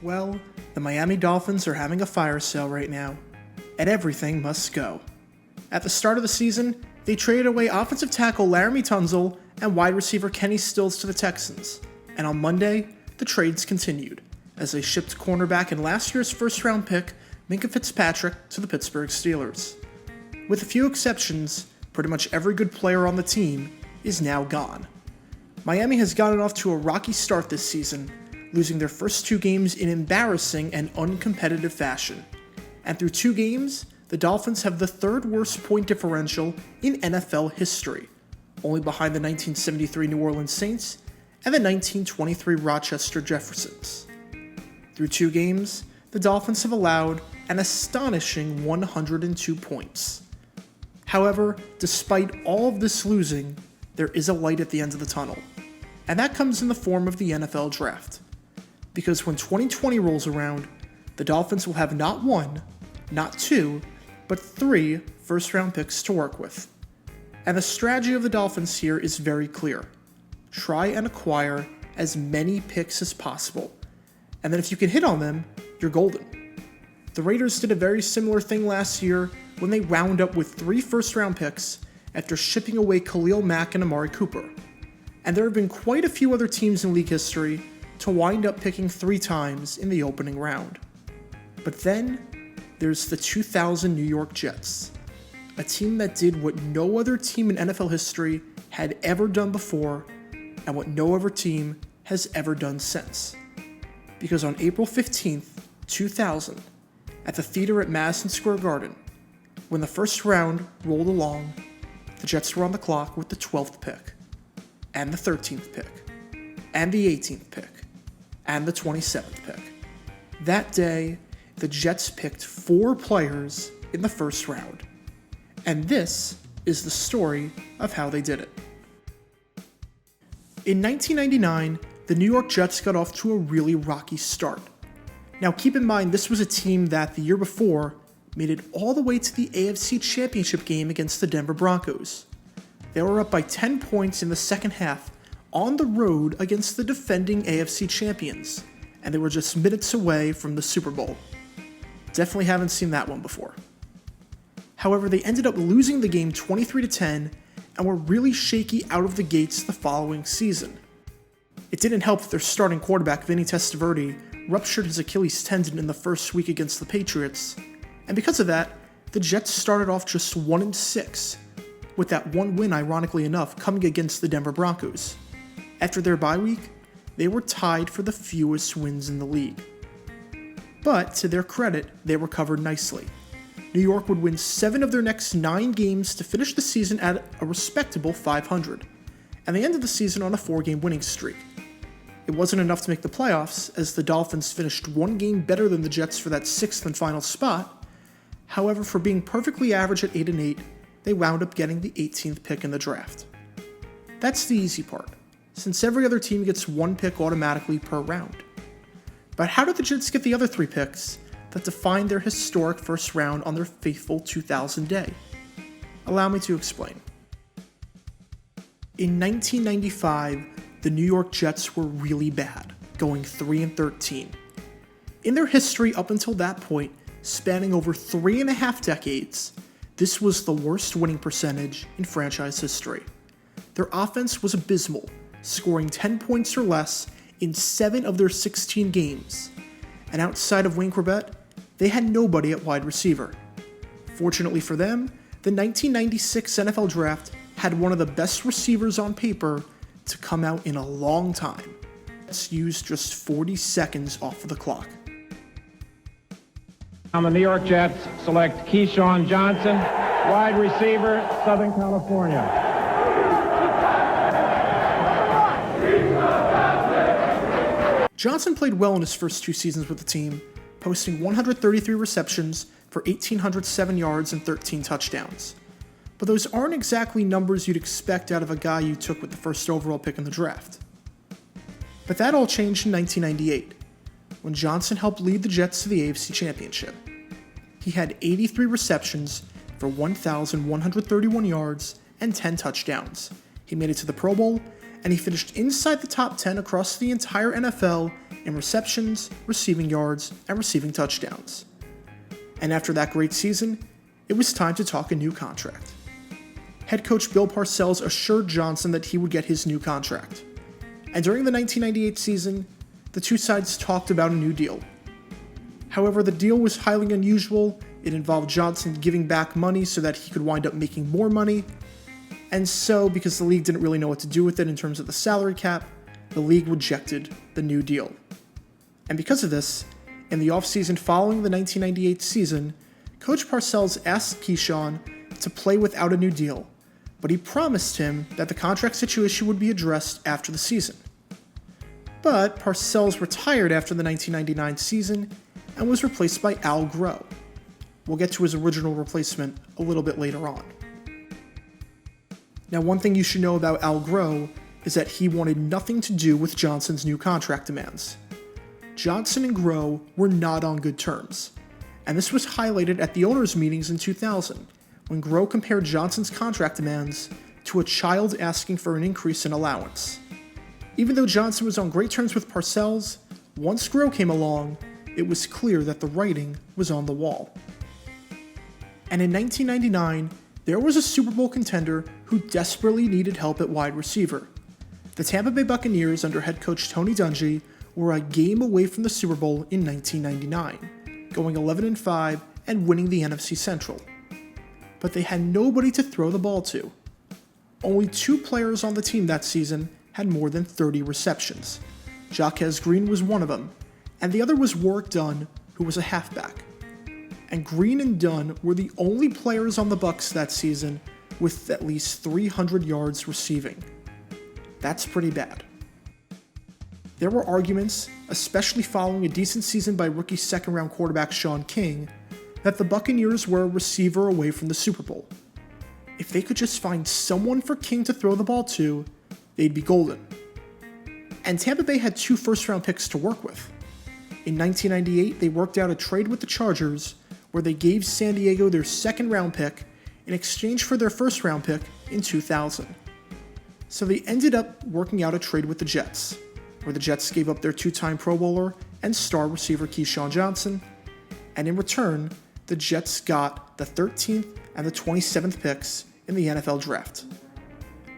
Well, the Miami Dolphins are having a fire sale right now, and everything must go. At the start of the season, they traded away offensive tackle Laramie Tunsil and wide receiver Kenny Stills to the Texans, and on Monday, the trades continued, as they shipped cornerback and last year's first-round pick Minkah Fitzpatrick to the Pittsburgh Steelers. With a few exceptions, pretty much every good player on the team is now gone. Miami has gotten off to a rocky start this season, losing their first two games in embarrassing and uncompetitive fashion. And through two games, the Dolphins have the third worst point differential in NFL history, only behind the 1973 New Orleans Saints and the 1923 Rochester Jeffersons. Through two games, the Dolphins have allowed an astonishing 102 points. However, despite all of this losing, there is a light at the end of the tunnel, and that comes in the form of the NFL Draft. Because when 2020 rolls around, the Dolphins will have not one, not two, but three first-round picks to work with. And the strategy of the Dolphins here is very clear. Try and acquire as many picks as possible, and then if you can hit on them, you're golden. The Raiders did a very similar thing last year when they wound up with 3 first-round picks after shipping away Khalil Mack and Amari Cooper. And there have been quite a few other teams in league history to wind up picking 3 times in the opening round. But then, there's the 2000 New York Jets, a team that did what no other team in NFL history had ever done before, and what no other team has ever done since. Because on April 15th, 2000, at the theater at Madison Square Garden, when the first round rolled along, the Jets were on the clock with the 12th pick, and the 13th pick, and the 18th pick, and the 27th pick. That day, the Jets picked 4 players in the first round. And this is the story of how they did it. In 1999, the New York Jets got off to a really rocky start. Now keep in mind, this was a team that the year before made it all the way to the AFC Championship game against the Denver Broncos. They were up by 10 points in the second half on the road against the defending AFC champions, and they were just minutes away from the Super Bowl. Definitely haven't seen that one before. However, they ended up losing the game 23-10 and were really shaky out of the gates the following season. It didn't help that their starting quarterback Vinny Testaverde ruptured his Achilles tendon in the first week against the Patriots, and because of that, the Jets started off just 1-6, with that one win, ironically enough, coming against the Denver Broncos. After their bye week, they were tied for the fewest wins in the league. But, to their credit, they recovered nicely. New York would win 7 of their next 9 games to finish the season at a respectable 500, and they ended the season on a 4-game winning streak. It wasn't enough to make the playoffs, as the Dolphins finished 1 game better than the Jets for that 6th and final spot. However, for being perfectly average at 8-8, they wound up getting the 18th pick in the draft. That's the easy part, since every other team gets 1 pick automatically per round. But how did the Jets get the other 3 picks that defined their historic first round on their faithful 2000 day? Allow me to explain. In 1995, the New York Jets were really bad, going 3-13. In their history up until that point, spanning over 3.5 decades, this was the worst winning percentage in franchise history. Their offense was abysmal, scoring 10 points or less in 7 of their 16 games, and outside of Wayne Corbett, they had nobody at wide receiver. Fortunately for them, the 1996 NFL Draft had one of the best receivers on paper to come out in a long time. Let's use just 40 seconds off of the clock. On the New York Jets, select Keyshawn Johnson, wide receiver, Southern California. Johnson played well in his first 2 seasons with the team, posting 133 receptions for 1,807 yards and 13 touchdowns. But those aren't exactly numbers you'd expect out of a guy you took with the first overall pick in the draft. But that all changed in 1998, when Johnson helped lead the Jets to the AFC Championship. He had 83 receptions for 1,131 yards and 10 touchdowns. He made it to the Pro Bowl, and he finished inside the top 10 across the entire NFL in receptions, receiving yards, and receiving touchdowns. And after that great season, it was time to talk a new contract. Head coach Bill Parcells assured Johnson that he would get his new contract. And during the 1998 season, the two sides talked about a new deal. However, the deal was highly unusual. It involved Johnson giving back money so that he could wind up making more money. And so, because the league didn't really know what to do with it in terms of the salary cap, the league rejected the new deal. And because of this, in the offseason following the 1998 season, Coach Parcells asked Keyshawn to play without a new deal, but he promised him that the contract situation would be addressed after the season. But Parcells retired after the 1999 season and was replaced by Al Groh. We'll get to his original replacement a little bit later on. Now, one thing you should know about Al Groh is that he wanted nothing to do with Johnson's new contract demands. Johnson and Groh were not on good terms, and this was highlighted at the owners' meetings in 2000, when Groh compared Johnson's contract demands to a child asking for an increase in allowance. Even though Johnson was on great terms with Parcells, once Groh came along, it was clear that the writing was on the wall. And in 1999, there was a Super Bowl contender who desperately needed help at wide receiver. The Tampa Bay Buccaneers under head coach Tony Dungy were a game away from the Super Bowl in 1999, going 11-5 and winning the NFC Central. But they had nobody to throw the ball to. Only two players on the team that season had more than 30 receptions. Jaquez Green was one of them, and the other was Warrick Dunn, who was a halfback. And Green and Dunn were the only players on the Bucs that season with at least 300 yards receiving. That's pretty bad. There were arguments, especially following a decent season by rookie second-round quarterback Sean King, that the Buccaneers were a receiver away from the Super Bowl. If they could just find someone for King to throw the ball to, they'd be golden. And Tampa Bay had 2 first-round picks to work with. In 1998, they worked out a trade with the Chargers where they gave San Diego their second-round pick in exchange for their first-round pick in 2000. So they ended up working out a trade with the Jets, where the Jets gave up their 2-time Pro Bowler and star receiver Keyshawn Johnson, and in return, the Jets got the 13th and the 27th picks in the NFL Draft.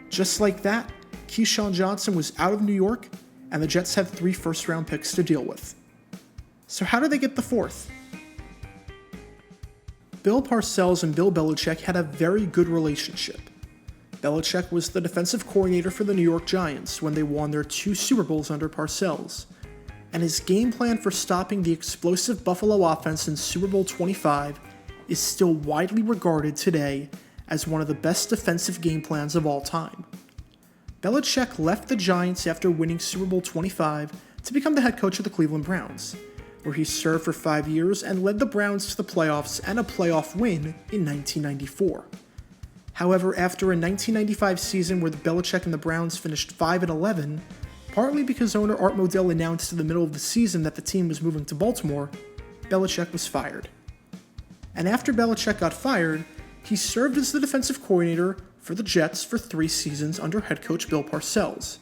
Just like that, Keyshawn Johnson was out of New York, and the Jets had 3 first-round picks to deal with. So how did they get the 4th? Bill Parcells and Bill Belichick had a very good relationship. Belichick was the defensive coordinator for the New York Giants when they won their 2 Super Bowls under Parcells, and his game plan for stopping the explosive Buffalo offense in Super Bowl 25 is still widely regarded today as one of the best defensive game plans of all time. Belichick left the Giants after winning Super Bowl 25 to become the head coach of the Cleveland Browns, where he served for 5 years and led the Browns to the playoffs and a playoff win in 1994. However, after a 1995 season where the Belichick and the Browns finished 5-11, partly because owner Art Modell announced in the middle of the season that the team was moving to Baltimore, Belichick was fired. And after Belichick got fired, he served as the defensive coordinator for the Jets for 3 seasons under head coach Bill Parcells.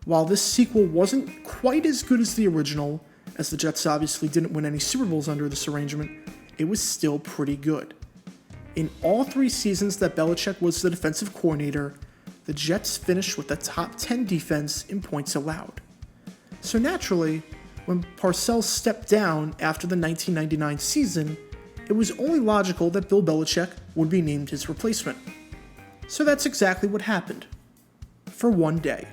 While this sequel wasn't quite as good as the original, as the Jets obviously didn't win any Super Bowls under this arrangement, it was still pretty good. In all 3 seasons that Belichick was the defensive coordinator, the Jets finished with a top 10 defense in points allowed. So naturally, when Parcells stepped down after the 1999 season, it was only logical that Bill Belichick would be named his replacement. So that's exactly what happened. For one day.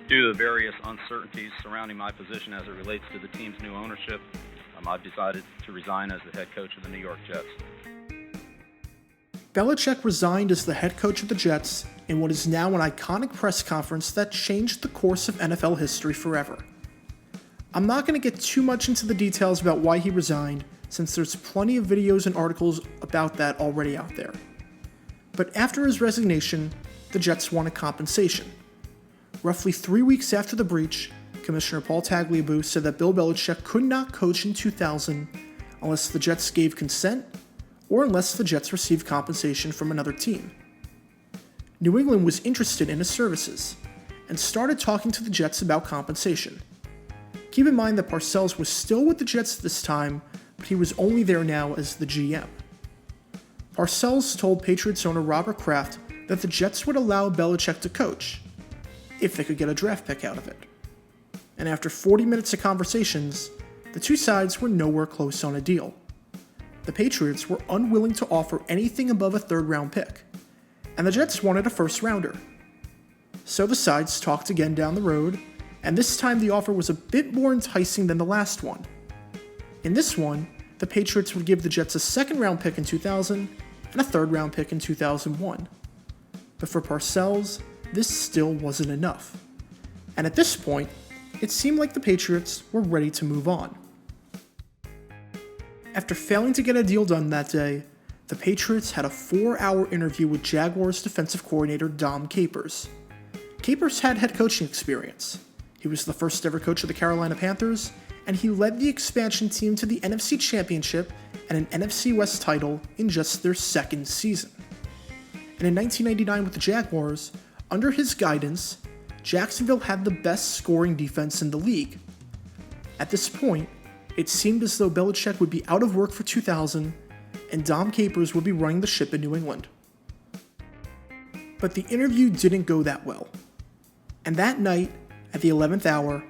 Due to the various uncertainties surrounding my position as it relates to the team's new ownership, I've decided to resign as the head coach of the New York Jets. Belichick resigned as the head coach of the Jets in what is now an iconic press conference that changed the course of NFL history forever. I'm not going to get too much into the details about why he resigned, since there's plenty of videos and articles about that already out there. But after his resignation, the Jets wanted compensation. Roughly 3 weeks after the breach, Commissioner Paul Tagliabue said that Bill Belichick could not coach in 2000 unless the Jets gave consent or unless the Jets received compensation from another team. New England was interested in his services and started talking to the Jets about compensation. Keep in mind that Parcells was still with the Jets at this time, but he was only there now as the GM. Parcells told Patriots owner Robert Kraft that the Jets would allow Belichick to coach, if they could get a draft pick out of it. And after 40 minutes of conversations, the two sides were nowhere close on a deal. The Patriots were unwilling to offer anything above a third-round pick, and the Jets wanted a first-rounder. So the sides talked again down the road, and this time the offer was a bit more enticing than the last one. In this one, the Patriots would give the Jets a second-round pick in 2000 and a third-round pick in 2001. But for Parcells, this still wasn't enough. And at this point, it seemed like the Patriots were ready to move on. After failing to get a deal done that day, the Patriots had a 4-hour interview with Jaguars defensive coordinator Dom Capers. Capers had head coaching experience. He was the first ever coach of the Carolina Panthers, and he led the expansion team to the NFC Championship and an NFC West title in just their second season. And in 1999 with the Jaguars, under his guidance, Jacksonville had the best scoring defense in the league. At this point, it seemed as though Belichick would be out of work for 2000, and Dom Capers would be running the ship in New England. But the interview didn't go that well. And that night, at the 11th hour,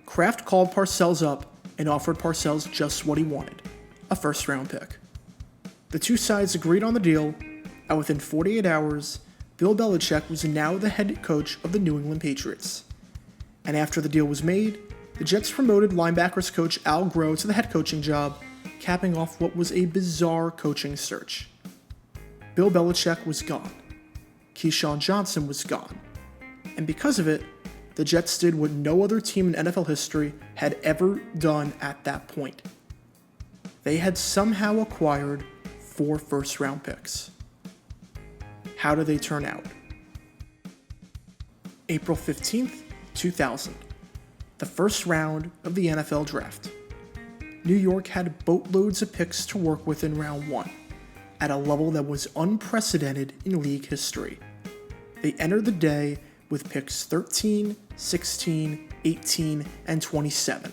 Kraft called Parcells up and offered Parcells just what he wanted, a first-round pick. The two sides agreed on the deal, and within 48 hours, Bill Belichick was now the head coach of the New England Patriots. And after the deal was made, the Jets promoted linebackers coach Al Groh to the head coaching job, capping off what was a bizarre coaching search. Bill Belichick was gone. Keyshawn Johnson was gone. And because of it, the Jets did what no other team in NFL history had ever done at that point. They had somehow acquired 4 first-round picks. How did they turn out? April 15th, 2000. The first round of the NFL Draft. New York had boatloads of picks to work with in round 1, at a level that was unprecedented in league history. They entered the day with picks 13, 16, 18, and 27.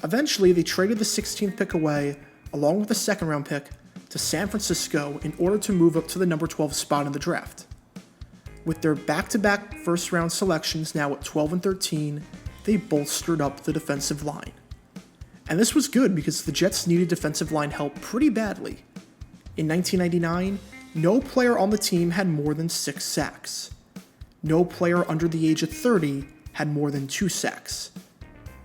Eventually, they traded the 16th pick away, along with the second round pick, to San Francisco in order to move up to the number 12 spot in the draft. With their back-to-back first-round selections now at 12 and 13, they bolstered up the defensive line. And this was good because the Jets needed defensive line help pretty badly. In 1999, no player on the team had more than 6 sacks. No player under the age of 30 had more than 2 sacks.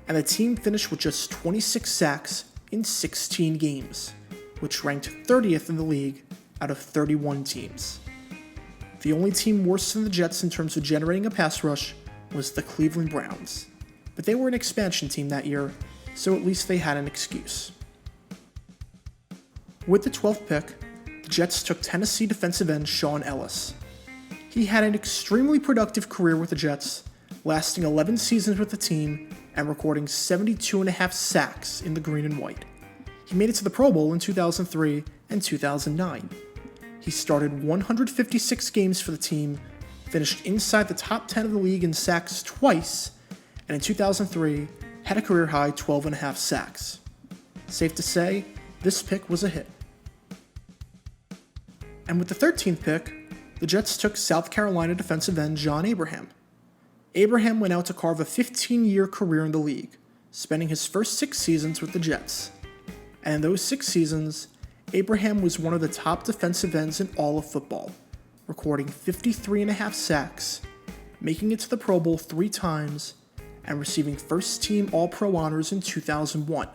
And the team finished with just 26 sacks in 16 games, which ranked 30th in the league out of 31 teams. The only team worse than the Jets in terms of generating a pass rush was the Cleveland Browns, but they were an expansion team that year, so at least they had an excuse. With the 12th pick, the Jets took Tennessee defensive end Shaun Ellis. He had an extremely productive career with the Jets, lasting 11 seasons with the team and recording 72.5 sacks in the green and white. He made it to the Pro Bowl in 2003 and 2009. He started 156 games for the team, finished inside the top 10 of the league in sacks twice, and in 2003 had a career-high 12.5 sacks. Safe to say, this pick was a hit. And with the 13th pick, the Jets took South Carolina defensive end John Abraham. Abraham went out to carve a 15-year career in the league, spending his first 6 seasons with the Jets. And in those 6 seasons, Abraham was one of the top defensive ends in all of football, recording 53.5 sacks, making it to the Pro Bowl 3 times, and receiving first-team All-Pro honors in 2001,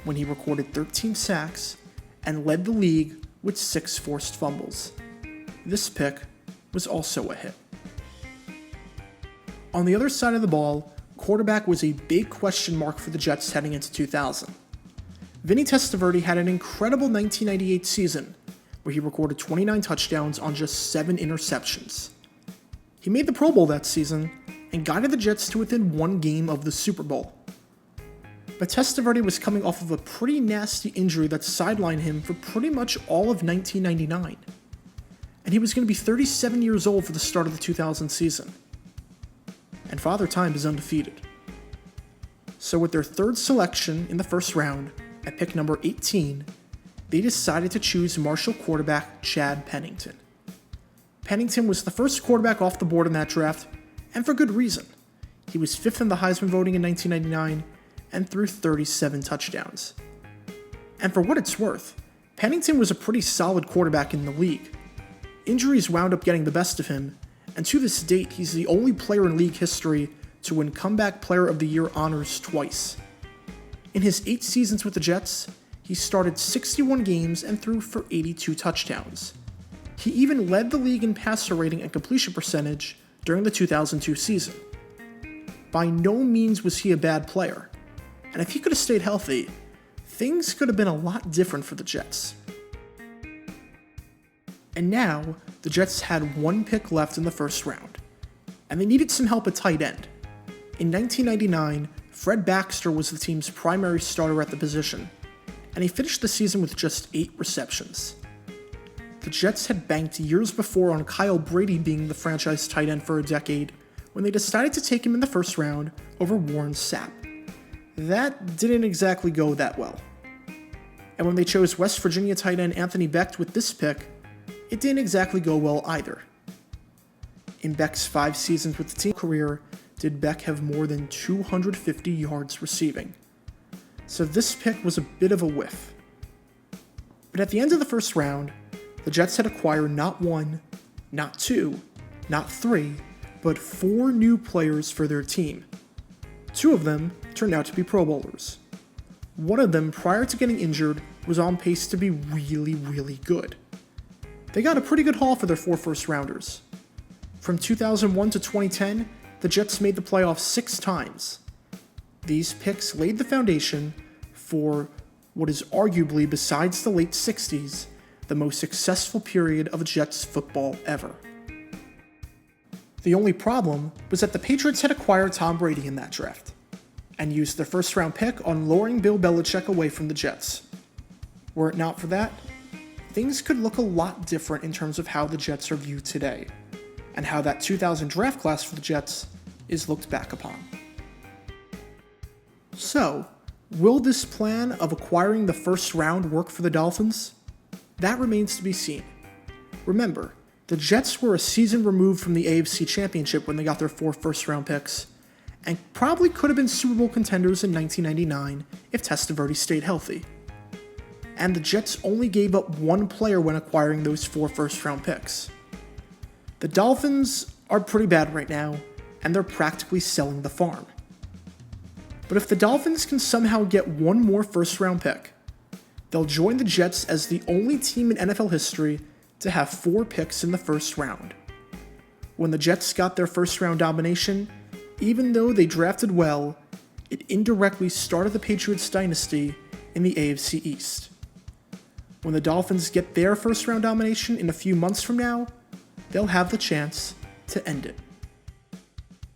when he recorded 13 sacks and led the league with 6 forced fumbles. This pick was also a hit. On the other side of the ball, quarterback was a big question mark for the Jets heading into 2000. Vinny Testaverde had an incredible 1998 season, where he recorded 29 touchdowns on just 7 interceptions. He made the Pro Bowl that season, and guided the Jets to within 1 game of the Super Bowl. But Testaverde was coming off of a pretty nasty injury that sidelined him for pretty much all of 1999. And he was going to be 37 years old for the start of the 2000 season. And Father Time is undefeated. So with their third selection in the first round, at pick number 18, they decided to choose Marshall quarterback Chad Pennington. Pennington was the first quarterback off the board in that draft, and for good reason. He was 5th in the Heisman voting in 1999 and threw 37 touchdowns. And for what it's worth, Pennington was a pretty solid quarterback in the league. Injuries wound up getting the best of him, and to this date, he's the only player in league history to win Comeback Player of the Year honors twice. In his 8 seasons with the Jets, he started 61 games and threw for 82 touchdowns. He even led the league in passer rating and completion percentage during the 2002 season. By no means was he a bad player, and if he could have stayed healthy, things could have been a lot different for the Jets. And now, the Jets had 1 pick left in the first round, and they needed some help at tight end. In 1999, Fred Baxter was the team's primary starter at the position, and he finished the season with just 8 receptions. The Jets had banked years before on Kyle Brady being the franchise tight end for a decade when they decided to take him in the first round over Warren Sapp. That didn't exactly go that well. And when they chose West Virginia tight end Anthony Becht with this pick, it didn't exactly go well either. In Becht's 5 seasons with the team career, did Becht have more than 250 yards receiving. So this pick was a bit of a whiff. But at the end of the first round, the Jets had acquired not 1, not 2, not 3, but 4 new players for their team. 2 of them turned out to be Pro Bowlers. One of them, prior to getting injured, was on pace to be really, really good. They got a pretty good haul for their 4 first-rounders. From 2001 to 2010, the Jets made the playoffs 6 times. These picks laid the foundation for what is arguably, besides the late 60s, the most successful period of Jets football ever. The only problem was that the Patriots had acquired Tom Brady in that draft, and used their first-round pick on luring Bill Belichick away from the Jets. Were it not for that, things could look a lot different in terms of how the Jets are viewed today, and how that 2000 draft class for the Jets is looked back upon. So, will this plan of acquiring the first round work for the Dolphins? That remains to be seen. Remember, the Jets were a season removed from the AFC Championship when they got their 4 first-round picks, and probably could have been Super Bowl contenders in 1999 if Testaverde stayed healthy. And the Jets only gave up 1 player when acquiring those 4 first-round picks. The Dolphins are pretty bad right now, and they're practically selling the farm. But if the Dolphins can somehow get 1 more first-round pick, they'll join the Jets as the only team in NFL history to have 4 picks in the first round. When the Jets got their first-round domination, even though they drafted well, it indirectly started the Patriots dynasty in the AFC East. When the Dolphins get their first-round domination in a few months from now, they'll have the chance to end it.